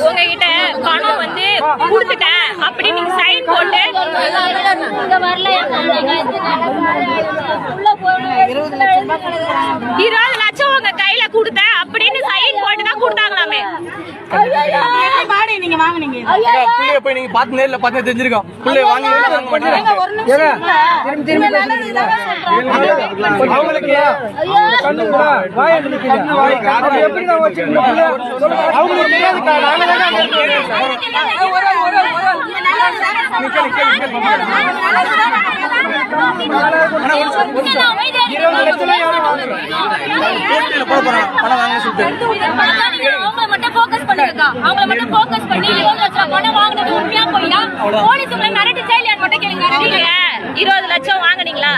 உங்ககிட்ட பணம் வந்து கொடுத்துட்டேன் அப்படி நீங்க சைன் போட்டு 20 லட்சம் உங்க கையில கொடுத்தேன் அப்படின்னு சைன் போட்டு தான் கொடுத்தாங்களாமே. நீங்க வாங்குனீங்க போய் நீங்க பாத்து நேர்ல பாத்து தெரிஞ்சிருக்கோம். புள்ளைய வாங்கி அவங்களுக்கு அவங்கள மட்டும் போக்கஸ் பண்ணி 20 லட்சம் பணம் வாங்கினது உண்மையா போயிட்டா போலீஸ் உங்களை மிரட்டி ஜெயிலியான்னு மட்டும் கேளுங்க. 20 லட்சம் வாங்குனீங்களா?